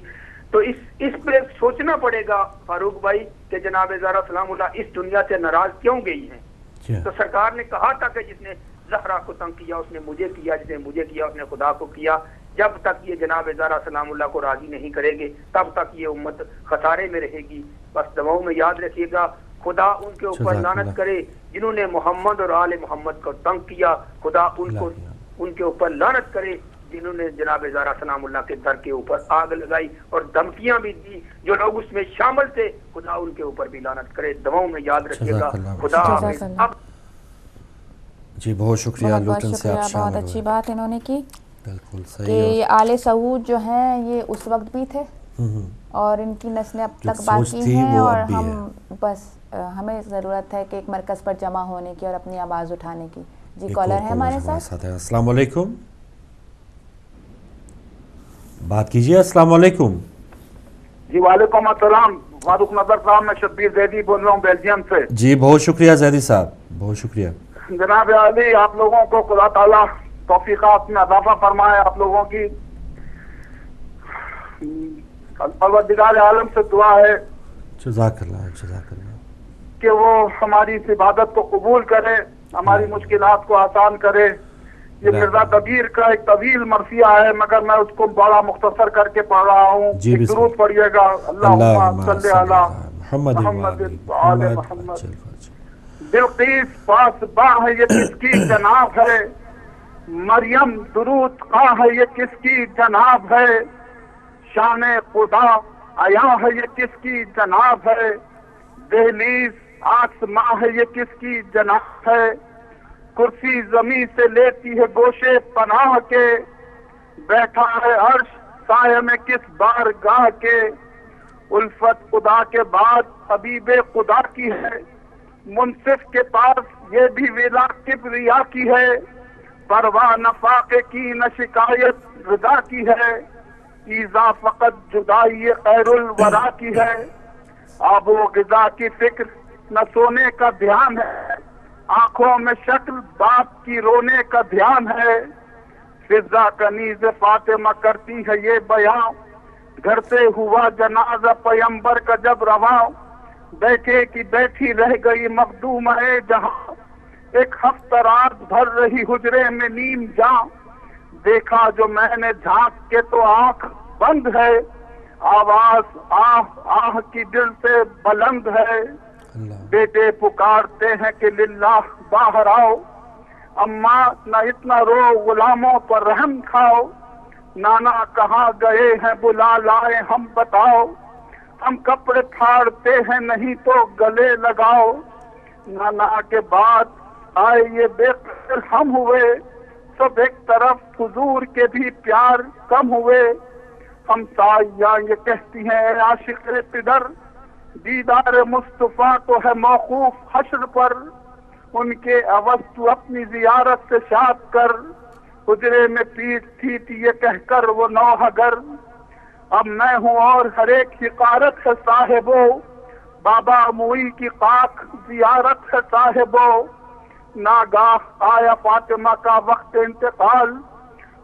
تو اس پہ سوچنا پڑے گا فاروق بھائی کہ جناب زہرا سلام اللہ اس دنیا سے ناراض کیوں گئی ہیں. تو سرکار نے کہا تھا کہ جس نے زہرا کو تنگ کیا اس نے مجھے کیا، جس نے مجھے کیا اس نے خدا کو کیا. جب تک یہ جناب زہرا سلام اللہ کو راضی نہیں کرے گے تب تک یہ امت خسارے میں رہے گی. بس دعاؤں میں یاد رکھیے گا، خدا ان کے اوپر لعنت کرے جنہوں نے محمد اور آل محمد کو تنگ کیا، خدا ان کے اوپر لعنت کرے جنہوں نے جناب زہرا سلام اللہ کے در کے اوپر آگ لگائی اور دھمکیاں بھی دی جو لوگ اس میں شامل تھے، خدا ان کے اوپر بھی لعنت کرے. دعاؤں میں یاد رکھیے گا. خدا جی بہت شکریہ. بہت اچھی بات انہوں نے کی بالکل صحیح کہ آل سعود جو ہیں یہ اس وقت بھی تھے اور ان کی نسلیں اب تک باقی ہیں، اور ہم بس ہمیں ضرورت ہے کہ ایک مرکز پر جمع ہونے کی اور اپنی آواز اٹھانے کی. جی کالر ہے ہمارے ساتھ. السلام علیکم، بات کیجیے. السلام علیکم. جی وعلیکم السلام. فاروق نظر صاحب، میں شبیر زیدی بول رہا ہوں بیلجیم سے. جی بہت شکریہ زیدی صاحب، بہت شکریہ. جناب علی، آپ لوگوں کو خدا تعالیٰ توفیقات میں اضافہ فرمائے. آپ لوگوں کی پروردگار عالم سے دعا ہے جزاک اللہ جزاک اللہ کہ وہ ہماری اس عبادت کو قبول کرے، ہماری مشکلات کو آسان کرے. یہ مرزا کبیر کا ایک طویل مرثیہ ہے مگر میں اس کو بڑا مختصر کر کے پڑھ رہا ہوں. درود پڑھیے گا. اللہم صلی علی محمد وآل محمد. بلقیس پاسباں ہے یہ کس کی جناب ہے، مریم درود خواں ہے یہ کس کی جناب ہے، شان خدا عیاں ہے یہ کس کی جناب ہے، دہلیز آسماں ہے یہ کس کی جناب ہے، کرسی زمین سے لیتی ہے گوشے پناہ کے، بیٹھا ہے عرش سایہ میں کس بارگاہ کے، الفت خدا کے بعد حبیب خدا کی ہے، منصف کے پاس یہ بھی ولا کبریا کی ہے، پرواہ نفاقے کی نہ شکایت رضا کی ہے، ایزا فقط جدائی خیر الورا کی ہے، آب و غذا کی فکر نہ سونے کا دھیان ہے، آنکھوں میں شکل باپ کی رونے کا دھیان ہے، فضا کنیز فاطمہ کرتی ہے یہ بیان، گھر سے ہوا جنازہ پیمبر کا جب رواں، بیٹھے کی بیٹھی رہ گئی مخدوم ہے جہاں، ایک ہفتہ رات بھر رہی حجرے میں نیم جاں، دیکھا جو میں نے جھانک کے تو آنکھ بند ہے، آواز آہ آہ کی دل سے بلند ہے، بیٹے پکارتے ہیں کہ للہ باہر آؤ، اماں نہ اتنا رو غلاموں پر رحم کھاؤ، نانا کہاں گئے ہیں بلا لائے ہم بتاؤ، ہم کپڑے پھاڑتے ہیں نہیں تو گلے لگاؤ، نانا کے بعد آئے یہ بے قدر ہم ہوئے، سب ایک طرف حضور کے بھی پیار کم ہوئے، ہم سایہ یہ کہتی ہیں اے عاشق پدر، دیدار مصطفیٰ تو ہے موقوف حشر پر، ان کے عوض تو اپنی زیارت سے شاد کر، حجرے میں پیٹ تھی یہ کہہ کر وہ نوحگر، اب میں ہوں اور ہر ایک حقارت ہے صاحبو، بابا موئی کی خاک زیارت ہے صاحبو، ناگاہ آیا فاطمہ کا وقت انتقال،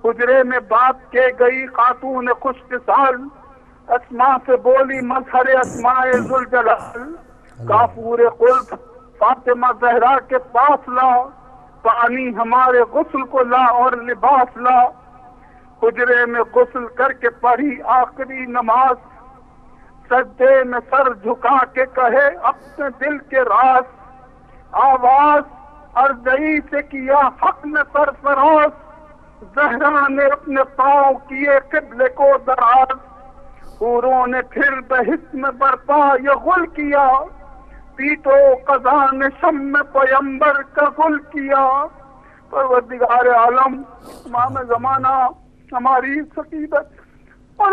حجرے میں بات کے گئی خاتون خوش مثال، اسماء سے بولی مظہر اسماء ذوالجلال، کافور قلب فاطمہ زہرا کے پاس لا، پانی ہمارے غسل کو لا اور لباس لا، حجرے میں غسل کر کے پڑھی آخری نماز، سجدے میں سر جھکا کے کہے اپنے دل کے راز، آواز ارجعی سے کیا حق میں سرفراز، زہرا نے اپنے پاؤں کیے قبلے کو دراز، حوروں نے پھر بہشت میں برپا یہ غل کیا، پیٹو قضا نے شم پیمبر کا غل کیا، پروردگار عالم امام زمانہ ہماری عقیدت اور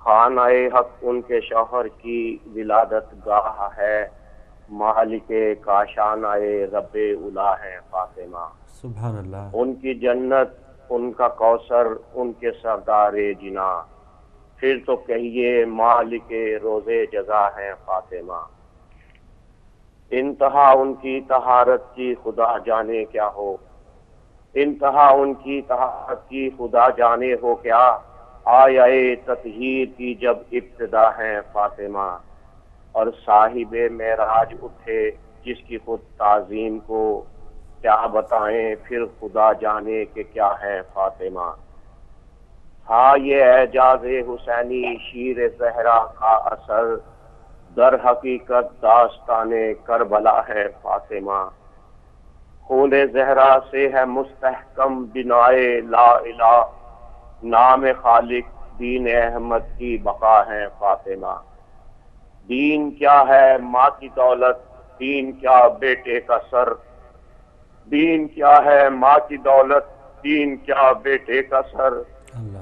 خانہ حق ان کے شوہر کی ولادت گاہ ہے، مالک کاشانہ رب اولا ہے فاطمہ. سبحان اللہ. ان کی جنت، ان کا کوثر، ان کے سردار جنا، پھر تو کہیے مالک روزے جزا ہے فاطمہ. انتہا ان کی طہارت کی خدا جانے کیا ہو، انتہا ان کی طہارت کی خدا جانے ہو کیا، آیا تطہیر کی جب ابتدا ہے فاطمہ. اور صاحب معراج اٹھے جس کی خود تعظیم کو کیا بتائیں، پھر خدا جانے کہ کیا ہے فاطمہ. ہاں یہ اعجاز حسینی شیر زہرا کا اثر، در حقیقت داستان کربلا ہے فاطمہ. خون زہرا سے ہے مستحکم بنائے لا الہ، نام خالق دین احمد کی بقا ہے فاطمہ. دین کیا ہے ماں کی دولت، دین کیا بیٹے کا سر، دین کیا ہے ماں کی دولت، دین کیا بیٹے کا سر.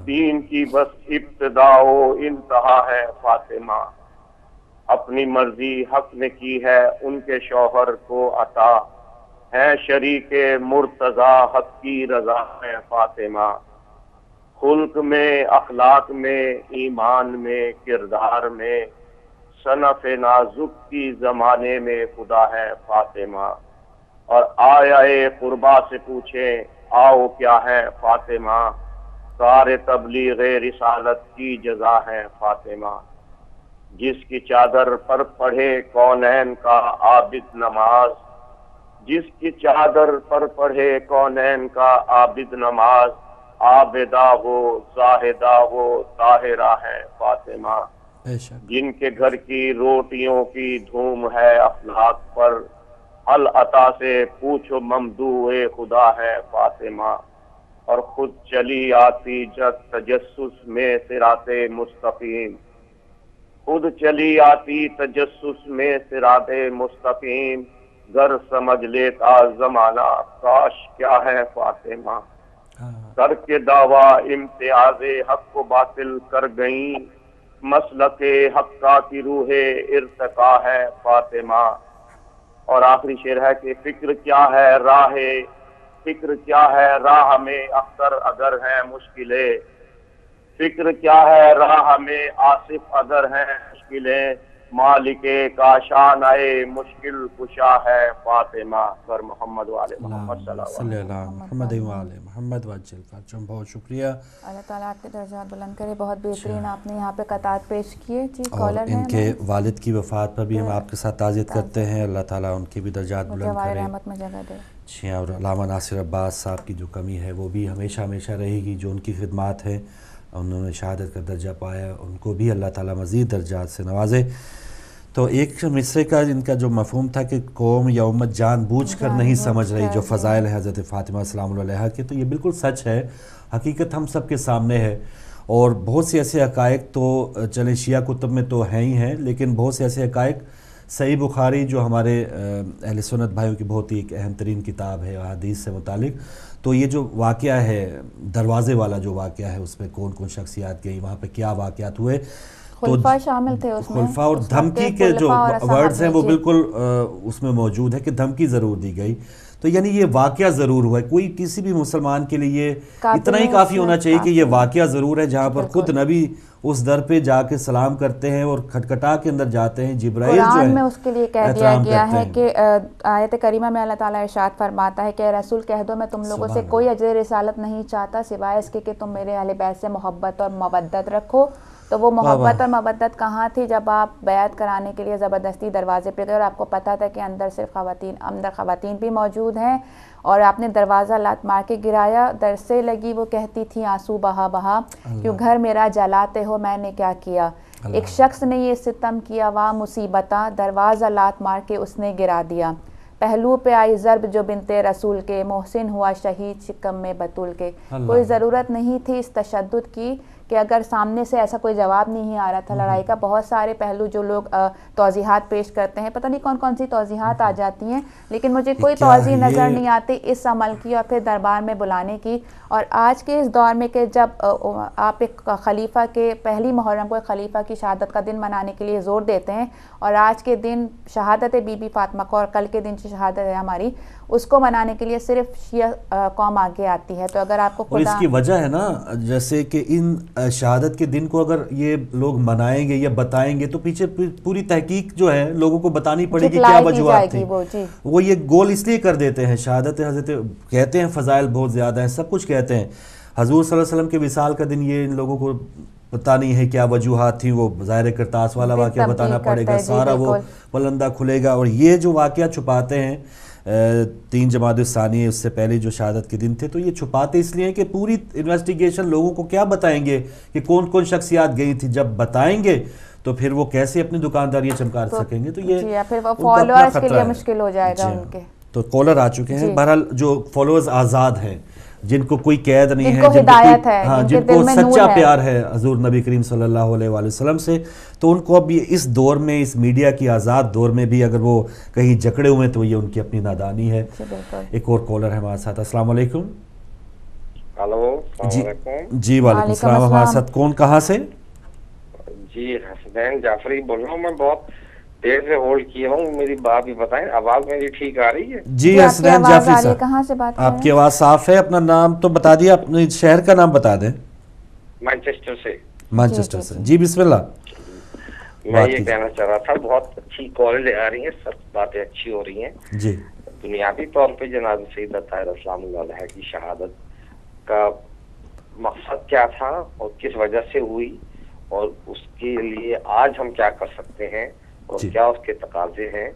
دین کی بس ابتدا و انتہا ہے فاطمہ. اپنی مرضی حق نے کی ہے ان کے شوہر کو عطا، ہے شریک مرتضی حق کی رضا ہے فاطمہ. خلق میں، اخلاق میں، ایمان میں، کردار میں، صنف نازک کی زمانے میں خدا ہے فاطمہ. اور آیا قربا سے پوچھیں آؤ کیا ہے فاطمہ، کار تبلیغ رسالت کی جزا ہے فاطمہ. جس کی چادر پر پڑھے کونین کا عابد نماز، جس کی چادر پر پڑھے کونین کا عابد نماز، عابدہ ہو زاہدہ ہو طاہرہ ہے فاطمہ. جن کے گھر کی روٹیوں کی دھوم ہے افلاک پر، العطا سے پوچھو ممدوح خدا ہے فاطمہ. اور خود چلی آتی جب تجسس میں صراط مستقیم، خود چلی آتی تجسس میں صراط مستقیم. گر سمجھ لیتا زمانہ کاش کیا ہے فاطمہ. کر کے دعویٰ امتیاز حق کو باطل کر گئیں، مسلک حقہ کی روح ارتقا ہے فاطمہ. اور آخری شعر ہے کہ فکر کیا ہے راہ، فکر کیا ہے راہ میں اختر اگر ہے مشکلیں، فکر کیا ہے راہ میں آصف اگر ہیں مشکلیں، مالک کاشان آئے مشکل کشا ہے فاطمہ. پر محمد و آل محمد صلی اللہ محمد و آل محمد وجل فرجم. بہت شکریہ. اللہ تعالیٰ آپ کے درجات بلند کرے. بہت بہترین آپ نے یہاں پہ قطعات پیش کیے. جی اور کالر ان کے والد کی وفات پر بھی ہم آپ کے ساتھ تعزیت کرتے ہیں. اللہ تعالیٰ ان کے بھی درجات بلند کرے. رحمت میں جگہ دے. جی. اور علامہ ناصر عباس صاحب کی جو کمی ہے وہ بھی ہمیشہ ہمیشہ رہے گی. جو ان کی خدمات ہیں، انہوں نے شہادت کا درجہ پایا، ان کو بھی اللہ تعالیٰ مزید درجات سے نوازے. تو ایک مصرے کا ان کا جو مفہوم تھا کہ قوم یا امت جان بوجھ کر نہیں سمجھ رہی جو فضائل ہے حضرت فاطمہ سلام اللہ علیہا کے، تو یہ بالکل سچ ہے. حقیقت ہم سب کے سامنے ہے. اور بہت سے ایسے حقائق تو چلے شیعہ کتب میں تو ہیں ہی ہیں، لیکن بہت سے ایسے حقائق صحیح بخاری جو ہمارے اہل سنت بھائیوں کی بہت ہی ایک اہم ترین کتاب ہے حدیث سے متعلق، تو یہ جو واقعہ ہے دروازے والا جو واقعہ ہے اس میں کون کون شخصیات گئی، وہاں پہ کیا واقعات ہوئے، خلفاء شامل تھے اس میں. خلفاء اور دھمکی کے جو ورڈز ہیں وہ بالکل اس میں موجود ہے کہ دھمکی ضرور دی گئی. تو یعنی یہ واقعہ ضرور ہوا ہے. کوئی کسی بھی مسلمان کے لیے اتنا ہی کافی ہونا چاہیے کہ یہ واقعہ ضرور ہے جہاں پر خود نبی اس در پہ جا کے سلام کرتے ہیں اور کھٹکھٹا کے اندر جاتے ہیں. جبرائیل جو ہے قرآن میں اس کے لیے کہہ دیا گیا ہے کہ آیت کریمہ میں اللہ تعالیٰ ارشاد فرماتا ہے کہ رسول کہہ دو میں تم لوگوں سے کوئی اجر رسالت نہیں چاہتا سوائے اس کے کہ تم میرے اہل بیت سے محبت اور مودت رکھو. تو وہ محبت اور مودت کہاں تھی جب آپ بیعت کرانے کے لیے زبردستی دروازے پہ گئے اور آپ کو پتہ تھا کہ اندر صرف اندر خواتین بھی موجود ہیں، اور آپ نے دروازہ لات مار کے گرایا. در سے لگی وہ کہتی تھی آنسو بہا بہا، کیوں گھر میرا جلاتے ہو میں نے کیا کیا. ایک شخص نے یہ ستم کیا وا مصیبتہ، دروازہ لات مار کے اس نے گرا دیا. پہلو پہ آئی ضرب جو بنت رسول کے، محسن ہوا شہید شکم میں بطول کے. کوئی ضرورت نہیں تھی اس تشدد کی کہ اگر سامنے سے ایسا کوئی جواب نہیں آ رہا تھا لڑائی کا، بہت سارے پہلو جو لوگ توضیحات پیش کرتے ہیں، پتہ نہیں کون کون سی توضیحات آ جاتی ہیں، لیکن مجھے کوئی توضیح نظر نہیں آتی اس عمل کی اور پھر دربار میں بلانے کی. اور آج کے اس دور میں کہ جب آپ ایک خلیفہ کے پہلی محرم کو ایک خلیفہ کی شہادت کا دن منانے کے لیے زور دیتے ہیں، اور آج کے دن شہادت بی بی فاطمہ کو اور کل کے دن جو شہادت ہے ہماری اس کو منانے کے لیے صرف شیعہ قوم آگے آتی ہے. تو اگر آپ کو اور اس کی وجہ ہے نا، جیسے کہ ان شہادت کے دن کو اگر یہ لوگ منائیں گے یا بتائیں گے تو پیچھے پوری تحقیق جو ہے لوگوں کو بتانی پڑے گی کیا وجوہات تھی. وہ یہ گول اس لیے کر دیتے ہیں. شہادت حضرت کہتے ہیں فضائل بہت زیادہ ہیں، سب کچھ کہتے ہیں. حضور صلی اللہ علیہ وسلم کے وصال کا دن یہ ان لوگوں کو پتہ نہیں ہے کیا وجوہات تھیں. وہ ظاہر کرتاس والا واقعہ بتانا پڑے گا، سارا وہ پلندہ کھلے گا. اور یہ جو واقعہ چھپاتے ہیں 3 جمادی الثانی، اس سے پہلے جو شہادت کے دن تھے، تو یہ چھپاتے اس لیے کہ پوری انویسٹیگیشن لوگوں کو کیا بتائیں گے کہ کون کون شخصیات گئی تھی. جب بتائیں گے تو پھر وہ کیسے اپنی دکانداریاں چمکا سکیں گے. تو یہ پھر وہ فالوورز کے لیے مشکل ہو جائے گا ان کے. تو کالر آ چکے ہیں. بہرحال جو فالوورز آزاد ہیں، جن کو کوئی قید نہیں ہے، جن کو سچا پیار ہے حضور نبی کریم صلی اللہ علیہ وآلہ وسلم سے، تو ان کو اب یہ اس دور میں، اس میڈیا کی آزاد دور میں بھی اگر وہ کہیں جکڑے ہوئے تو یہ ان کی اپنی نادانی ہے. ایک اور کالر ہے ہمارے ساتھ. السلام علیکم. ہلو جی وعلیکم السلام. ہمارے ساتھ کون، کہاں سے؟ جی حسنین جعفری بول رہا ہوں. میں بہت دیر سے ہولڈ کیا ہوں. میری بات بھی بتائیں، آواز میری ٹھیک آ رہی ہے؟ جی حسنین جعفری صاحب، کہاں سے بات؟ آپ کی آواز صاف ہے. اپنا نام تو بتا دیا، اپنے شہر کا نام بتا دیں. مانچسٹر سے. مانچسٹر سے. جی بسم اللہ. میں یہ کہنا چاہ رہا تھا، بہت اچھی کالیں آ رہی ہیں، سب باتیں اچھی ہو رہی ہیں. جی بنیادی طور پہ جناب سیدہ طاہرہ سلام اللہ علیہ کی شہادت کا مقصد کیا تھا اور کس وجہ سے ہوئی، اور اس کے لیے آج ہم کیا کر سکتے ہیں اور کیا اس کے تقاضے ہیں.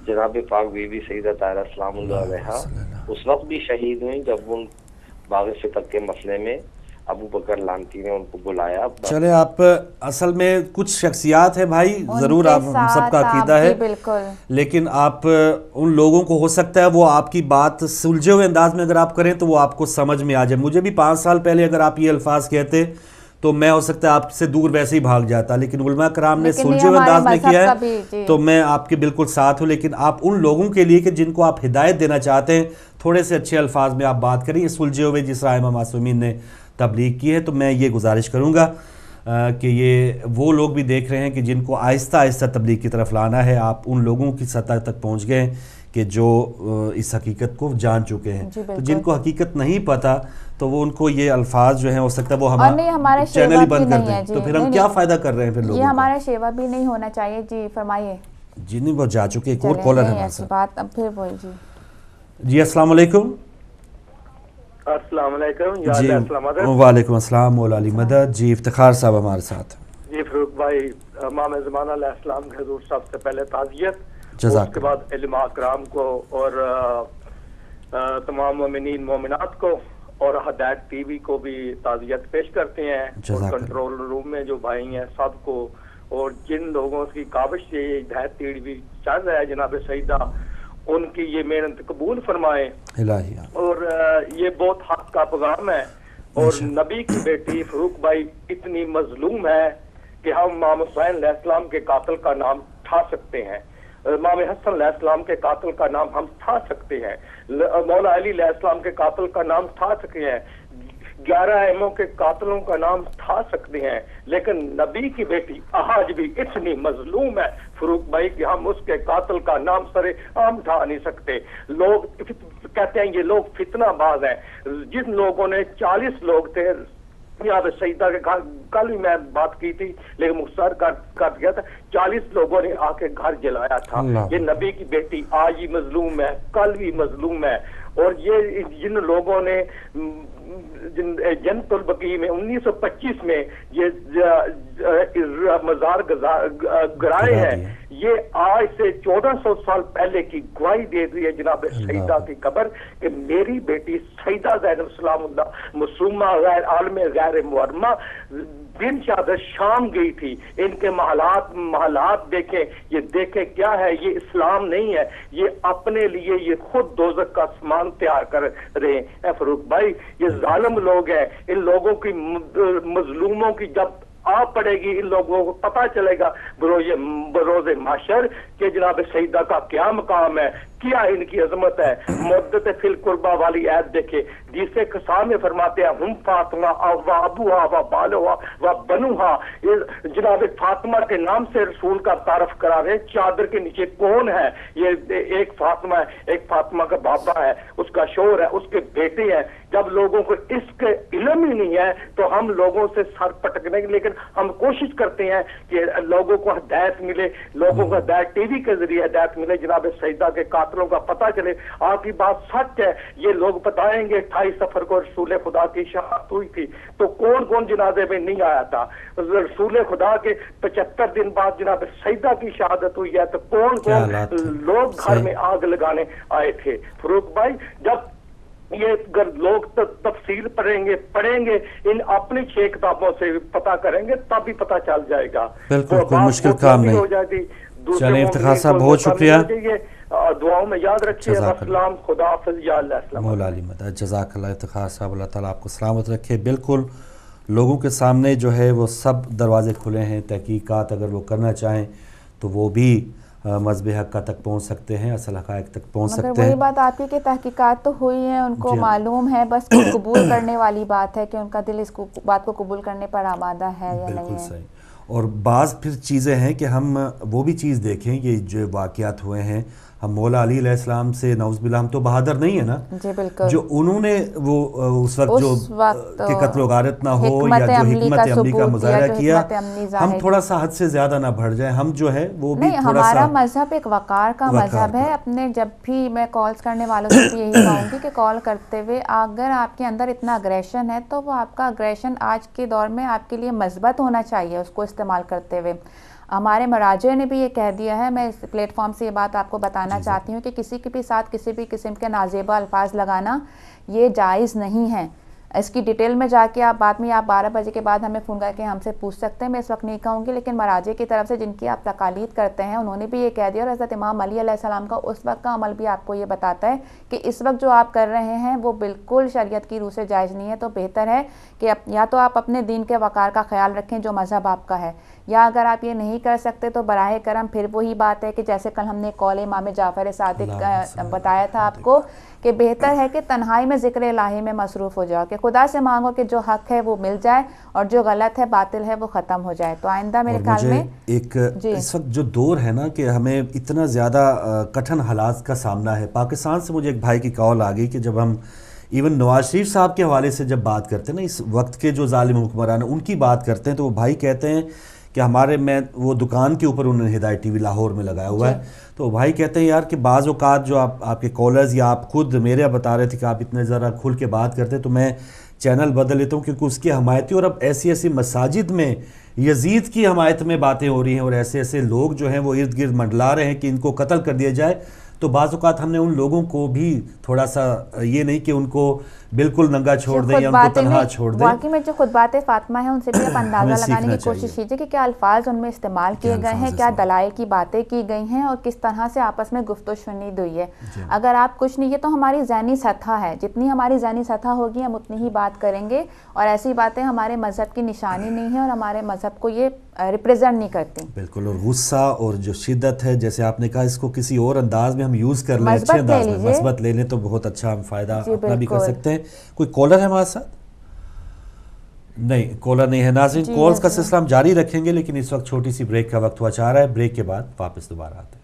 جناب پاک بی بی سیدہ طاہرہ سلام اللہ علیہ اس وقت بھی شہید ہوئی جب ان باغ فتق کے مسئلے میں ابو بکر لانتی نے ان کو بلایا. چلے آپ اصل میں کچھ شخصیات ہیں بھائی، ضرور آپ ہم سب کا عقیدہ ہے، لیکن آپ ان لوگوں کو ہو سکتا ہے وہ آپ کی بات سلجھے ہوئے انداز میں اگر آپ کریں تو وہ آپ کو سمجھ میں آ جائے. مجھے بھی 5 سال پہلے اگر آپ یہ الفاظ کہتے تو میں ہو سکتا ہے آپ سے دور ویسے ہی بھاگ جاتا، لیکن علماء کرام نے سلجھے ہوئے انداز میں کیا ہے تو میں آپ کے بالکل ساتھ ہوں. لیکن آپ ان لوگوں کے لیے کہ جن کو آپ ہدایت دینا چاہتے ہیں، تھوڑے سے اچھے الفاظ میں آپ بات کریں. یہ سلجھے ہوئے جس رائے امام معصومین نے تبلیغ کی ہے، تو میں یہ گزارش کروں گا کہ یہ وہ لوگ بھی دیکھ رہے ہیں کہ جن کو آہستہ آہستہ تبلیغ کی طرف لانا ہے. آپ ان لوگوں کی سطح تک پہنچ گئے کہ جو اس حقیقت کو جان چکے ہیں. تو جن کو حقیقت نہیں پتہ تو وہ ان کو یہ الفاظ جو ہیں ہو سکتا ہے وہ ہمارا چینل ہی بند کر دیں، تو پھر ہم کیا فائدہ کر رہے ہیں پھر لوگوں کو. یہ ہمارا شیوا بھی نہیں ہونا چاہیے. جی فرمائیے. جی نہیں وہ جا چکے. ایک اور کالر ہے ہمارے ساتھ. بات اب پھر وہی. جی جی السلام علیکم. السلام علیکم. جی وعلیکم السلام مولا علی مدد. جی افتخار صاحب ہمارے ساتھ. جی فاروق بھائی، امام زمانہ علیہ السلام کے حضور صاحب سے پہلے تعزیت، اس کے بعد علماء کرام کو اور تمام مومنین مومنات کو اور ہدایت ٹی وی کو بھی تعزیت پیش کرتے ہیں، اور کنٹرول روم میں جو بھائی ہیں سب کو، اور جن لوگوں کی کاوش سے یہ ہدایت ٹی وی چل رہا ہے جناب سیدہ، ان کی یہ محنت قبول فرمائے. اور یہ بہت حق کا پیغام ہے. اور نبی کی بیٹی فاروق بھائی اتنی مظلوم ہے کہ ہم امام حسین علیہ السلام کے قاتل کا نام اٹھا سکتے ہیں، امام حسن علیہ السلام کے قاتل کا نام ہم اٹھا سکتے ہیں، مولا علی علیہ السلام کے قاتل کا نام اٹھا سکتے ہیں، 11 ائموں کے قاتلوں کا نام اٹھا سکتے ہیں، لیکن نبی کی بیٹی آج بھی اتنی مظلوم ہے فاروق بھائی کہ ہم اس کے قاتل کا نام سر عام اٹھا نہیں سکتے. لوگ کہتے ہیں یہ لوگ فتنہ باز ہیں. جن لوگوں نے 40 لوگ تھے یاد سیدہ کے گھر، کل ہی میں بات کی تھی لیکن مختصر کر دیا تھا، 40 لوگوں نے آ کے گھر جلایا تھا. یہ نبی کی بیٹی آج ہی مظلوم ہے، کل بھی مظلوم ہے. اور یہ جن لوگوں نے جنت البقیع میں 1925 میں یہ مزار گرائے ہیں، یہ آج سے 1400 سال پہلے کی گواہی دے رہی ہے جناب سیدہ کی قبر کہ میری بیٹی سیدہ زینب سلام اللہ معصومہ غیر عالم غیر محرمہ دن شہادت شام گئی تھی. ان کے محلات دیکھیں، یہ دیکھیں کیا ہے، یہ اسلام نہیں ہے، یہ اپنے لیے یہ خود دوزخ کا سامان پلان تیار کر رہے ہیں فاروق بھائی. یہ ظالم لوگ ہیں, ان لوگوں کی مظلوموں کی جب آ پڑے گی, ان لوگوں کو پتہ چلے گا بروز محشر کہ جناب سیدہ کا کیا مقام ہے, کیا ان کی عظمت ہے. مدت فی القربہ والی آیت دیکھے جسے قسام میں فرماتے ہیں ہم فاطمہ و ابوہا و بالوہا و بنوہا. جناب فاطمہ کے نام سے رسول کا تعارف کرا رہے, چادر کے نیچے کون ہے, یہ ایک فاطمہ ہے, ایک فاطمہ کا بابا ہے, اس کا شوہر ہے, اس کے بیٹے ہیں. جب لوگوں کو اس کے علم ہی نہیں ہے تو ہم لوگوں سے سر پٹکنے کی, لیکن ہم کوشش کرتے ہیں کہ لوگوں کو ہدایت ملے, لوگوں کو ہدایت ٹی وی کے ذریعے ہدایت ملے, جناب سیدہ کے قاتلوں کا پتہ چلے. آپ کی بات سچ ہے, یہ لوگ بتائیں گے 28 سفر کو رسول خدا کی شہادت ہوئی تھی, تو کون کون جنازے میں نہیں آیا تھا. رسول خدا کے 75 دن بعد جناب سیدہ کی شہادت ہوئی ہے, تو کون کون لوگ گھر میں آگ لگانے آئے تھے. فاروق بھائی جب یہ اگر لوگ تفصیل پڑھیں گے ان اپنی 6 کتابوں سے پتہ کریں گے تب بھی پتہ چل جائے گا. بالکل کوئی مشکل کام نہیں. چلیں افتخار صاحب بہت شکریہ, دعاؤں میں یاد رکھیے. السلام, خدا حافظ, یا اللہ السلام. مولا علی مدد, جزاک اللہ افتخار صاحب, اللہ تعالیٰ آپ کو سلامت رکھے. بالکل لوگوں کے سامنے جو ہے وہ سب دروازے کھلے ہیں, تحقیقات اگر وہ کرنا چاہیں تو وہ بھی مذہب حق کا تک پہنچ سکتے ہیں, اصل حقائق تک پہنچ سکتے ہیں. وہی بات آپ کی کہ تحقیقات تو ہوئی ہیں, ان کو معلوم ہے, بس قبول کرنے والی بات ہے کہ ان کا دل اس بات کو قبول کرنے پر آمادہ ہے یا نہیں ہے. بالکل صحیح. اور بعض پھر چیزیں ہیں کہ ہم وہ بھی چیز دیکھیں, یہ جو واقعات ہوئے ہیں, ہم مولا علی علیہ السلام سے نعوذ باللہ, ہم تو بہادر نہیں ہیں نا, جی بالکل, جو انہوں نے وہ اس وقت جو کہ قتل و غارت نہ ہو یا جو حکمت عملی کا مظاہرہ کیا, ہم تھوڑا سا حد سے زیادہ نہ بڑھ جائیں. ہم جو ہے وہ بھی تھوڑا سا, ہمارا مذہب ایک وقار کا مذہب ہے. اپنے جب بھی میں کالز کرنے والوں سے بھی یہی کہوں گی کہ کال کرتے ہوئے اگر آپ کے اندر اتنا اگریشن ہے تو وہ آپ کا اگریشن آج کے دور میں آپ کے لیے مثبت ہونا چاہیے, اس کو استعمال کرتے ہوئے. ہمارے مراجع نے بھی یہ کہہ دیا ہے, میں اس پلیٹ فارم سے یہ بات آپ کو بتانا چاہتی ہوں کہ کسی کے بھی ساتھ کسی بھی قسم کے نازیبا الفاظ لگانا یہ جائز نہیں ہے. اس کی ڈیٹیل میں جا کے آپ بعد میں آپ 12 بجے کے بعد ہمیں فون کر کے ہم سے پوچھ سکتے ہیں, میں اس وقت نہیں کہوں گی, لیکن مراجع کی طرف سے جن کی آپ تقالید کرتے ہیں انہوں نے بھی یہ کہہ دیا, اور حضرت امام علی علیہ السلام کا اس وقت کا عمل بھی آپ کو یہ بتاتا ہے کہ اس وقت جو آپ کر رہے ہیں وہ بالکل شریعت کی روح سے جائز نہیں ہے. تو بہتر ہے کہ یا تو آپ اپنے دین کے وقار کا خیال رکھیں جو مذہب آپ کا ہے, یا اگر آپ یہ نہیں کر سکتے تو براہ کرم پھر وہی بات ہے کہ جیسے کل ہم نے قول امام جعفر صادق بتایا تھا آپ کو کہ بہتر ہے کہ تنہائی میں ذکر الہی میں مصروف ہو جاؤ, کہ خدا سے مانگو کہ جو حق ہے وہ مل جائے اور جو غلط ہے باطل ہے وہ ختم ہو جائے. تو آئندہ میرے خیال میں ایک اس وقت جو دور ہے نا کہ ہمیں اتنا زیادہ کٹھن حالات کا سامنا ہے. پاکستان سے مجھے ایک بھائی کی کال آ گئی کہ جب ہم ایون نواز شریف صاحب کے حوالے سے جب بات کرتے ہیں نا, اس وقت کے جو ظالم حکمران ہیں ان کی بات کرتے ہیں, تو وہ بھائی کہتے ہیں کہ ہمارے میں وہ دکان کے اوپر انہوں نے ہدایت ٹی وی لاہور میں لگایا ہوا ہے, تو بھائی کہتے ہیں یار کہ بعض اوقات جو آپ کے کالرز یا آپ خود میرے بتا رہے تھے کہ آپ اتنے ذرا کھل کے بات کرتے تو میں چینل بدل لیتا ہوں کیونکہ اس کی حمایتی, اور اب ایسی مساجد میں یزید کی حمایت میں باتیں ہو رہی ہیں, اور ایسے لوگ جو ہیں وہ ارد گرد منڈلا رہے ہیں کہ ان کو قتل کر دیا جائے. تو بعض اوقات ہم نے ان لوگوں کو بھی تھوڑا سا یہ نہیں کہ ان کو بالکل ننگا چھوڑ دیں یا ان کو تنہا چھوڑ دیں. واقعی میں جو خطبات فاطمہ ہیں ان سے بھی آپ اندازہ لگانے کی کوشش کیجیے کہ کیا الفاظ ان میں استعمال کیے گئے ہیں, کیا دلائل کی باتیں کی گئی ہیں, اور کس طرح سے آپس میں گفت و شنید ہوئی ہے. اگر آپ کچھ نہیں, یہ تو ہماری ذہنی سطح ہے, جتنی ہماری ذہنی سطح ہوگی ہم اتنی ہی بات کریں گے, اور ایسی باتیں ہمارے مذہب کی نشانی نہیں ہے اور ہمارے مذہب کو یہ ریپریزنٹ نہیں کرتی. بالکل. اور غصہ اور جو شدت ہے, جیسے آپ نے کہا, اس کو کسی اور انداز میں ہم یوز کر لیں, اچھے انداز میں مثبت لے لیں تو بہت اچھا ہم فائدہ اپنا بھی کر سکتے ہیں. کوئی کالر ہے ہمارے ساتھ؟ نہیں, کالر نہیں ہے. ناظرین, کالز کا سلسلہ ہم جاری رکھیں گے, لیکن اس وقت چھوٹی سی بریک کا وقت ہوا چاہ رہا ہے. بریک کے بعد واپس دوبارہ آتے ہیں.